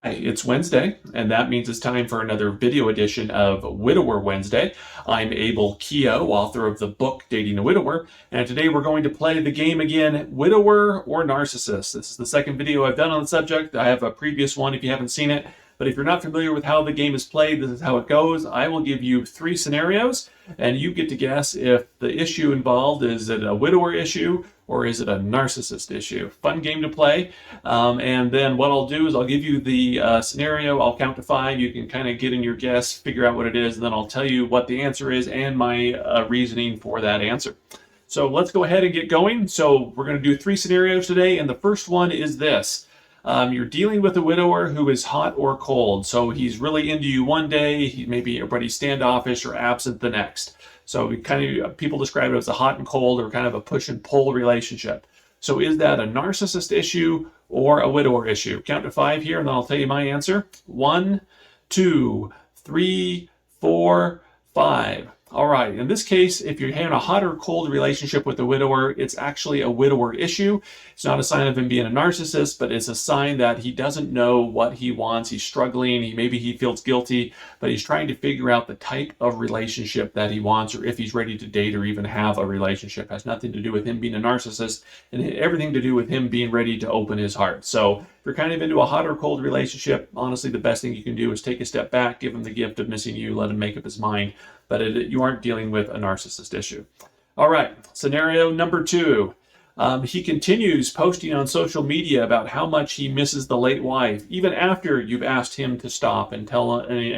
Hi, it's Wednesday, and that means it's time for another video edition of Widower Wednesday. I'm Abel Keogh, author of the book Dating a Widower, and today we're going to play the game again, Widower or Narcissist. This is the second video I've done on the subject. I have a previous one if you haven't seen it, but if you're not familiar with how the game is played, this is how it goes. I will give you 3 scenarios, and you get to guess if the issue involved is it a widower issue or is it a narcissist issue. Fun game to play. And then what I'll do is I'll give you the scenario. I'll count to 5. You can kind of get in your guess, figure out what it is, and then I'll tell you what the answer is and my reasoning for that answer. So let's go ahead and get going. So we're going to do 3 scenarios today, and the first one is this. You're dealing with a widower who is hot or cold. So he's really into you one day, maybe everybody's standoffish or absent the next. So we kind of, people describe it as a hot and cold or kind of a push and pull relationship. So is that a narcissist issue or a widower issue? Count to 5 here, and then I'll tell you my answer. 1, 2, 3, 4, 5. All right, in this case, if you're having a hot or cold relationship with a widower, it's actually a widower issue. It's not a sign of him being a narcissist, but it's a sign that he doesn't know what he wants. He's struggling. Maybe he feels guilty, but he's trying to figure out the type of relationship that he wants, or if he's ready to date or even have a relationship. It has nothing to do with him being a narcissist and everything to do with him being ready to open his heart. So if you're kind of into a hot or cold relationship, honestly, the best thing you can do is take a step back, give him the gift of missing you, let him make up his mind. But you aren't dealing with a narcissist issue. All right, scenario number 2. He continues posting on social media about how much he misses the late wife, even after you've asked him to stop and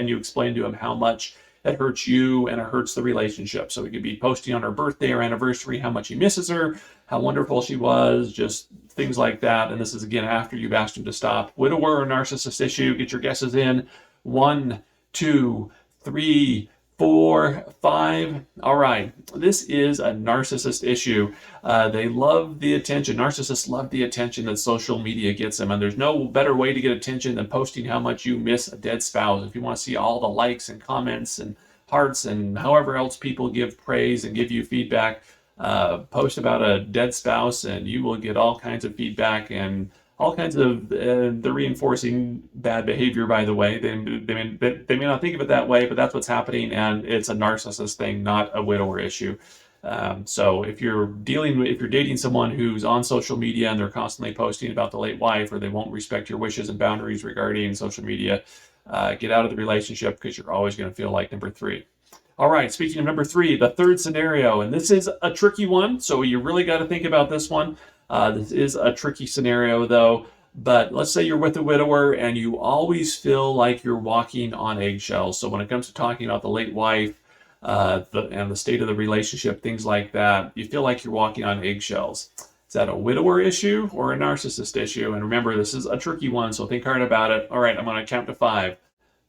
you explain to him how much it hurts you and it hurts the relationship. So he could be posting on her birthday or anniversary how much he misses her, how wonderful she was, just things like that. And this is again after you've asked him to stop. Widower or narcissist issue? Get your guesses in. 1, 2, 3, 4, 5. All right, this is a narcissist issue. They love the attention. Narcissists love the attention that social media gets them, and there's no better way to get attention than posting how much you miss a dead spouse. If you want to see all the likes and comments and hearts and however else people give praise and give you feedback, post about a dead spouse and you will get all kinds of feedback and all kinds of the reinforcing bad behavior, by the way. They may not think of it that way, but that's what's happening, and it's a narcissist thing, not a widower issue. So if you're dating someone who's on social media and they're constantly posting about the late wife, or they won't respect your wishes and boundaries regarding social media, get out of the relationship, because you're always going to feel like number 3. All right, speaking of number 3, the third scenario, and this is a tricky one, so you really got to think about this one. This is a tricky scenario, though, but let's say you're with a widower and you always feel like you're walking on eggshells. So when it comes to talking about the late wife and the state of the relationship, things like that, you feel like you're walking on eggshells. Is that a widower issue or a narcissist issue? And remember, this is a tricky one, so think hard about it. All right, I'm going to count to 5.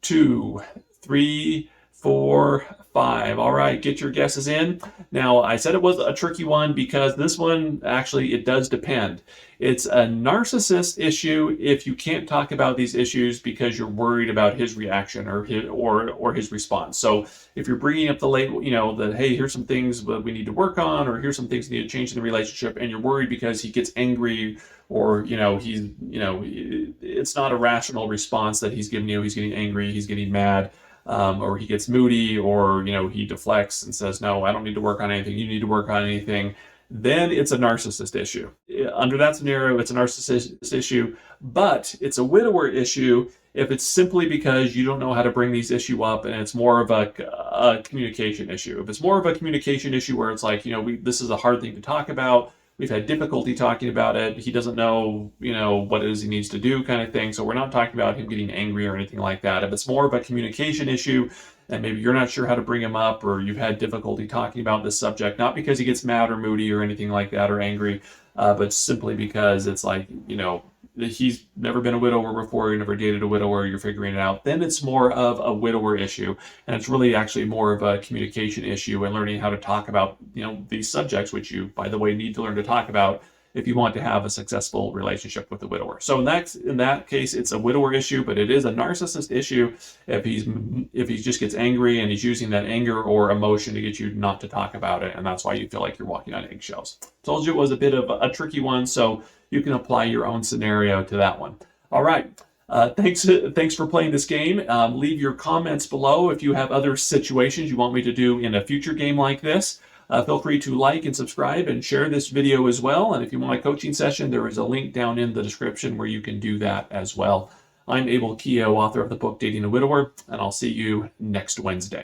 2, 3, 4, 5. All right, get your guesses in. Now, I said it was a tricky one because this one, actually, it does depend. It's a narcissist issue if you can't talk about these issues because you're worried about his reaction or his response. So if you're bringing up the late, that, hey, here's some things that we need to work on, or here's some things that need to change in the relationship, and you're worried because he gets angry, or, it's not a rational response that he's giving you. He's getting angry, he's getting mad. Or he gets moody, or he deflects and says, no, I don't need to work on anything, you need to work on anything, then it's a narcissist issue. Under that scenario, it's a narcissist issue, but it's a widower issue if it's simply because you don't know how to bring these issues up and it's more of a communication issue. If it's more of a communication issue where it's like, this is a hard thing to talk about, we've had difficulty talking about it, he doesn't know, what it is he needs to do, kind of thing. So we're not talking about him getting angry or anything like that. If it's more of a communication issue and maybe you're not sure how to bring him up, or you've had difficulty talking about this subject, not because he gets mad or moody or anything like that or angry, but simply because it's like, he's never been a widower before, you never dated a widower, you're figuring it out, then it's more of a widower issue. And it's really actually more of a communication issue and learning how to talk about, these subjects, which you, by the way, need to learn to talk about if you want to have a successful relationship with a widower. So in that case, it's a widower issue, but it is a narcissist issue if he just gets angry and he's using that anger or emotion to get you not to talk about it, and that's why you feel like you're walking on eggshells. Told you it was a bit of a tricky one, so you can apply your own scenario to that one. All right. Thanks for playing this game. Leave your comments below if you have other situations you want me to do in a future game like this. Feel free to like and subscribe and share this video as well. And if you want a coaching session, there is a link down in the description where you can do that as well. I'm Abel Keogh, author of the book Dating a Widower, and I'll see you next Wednesday.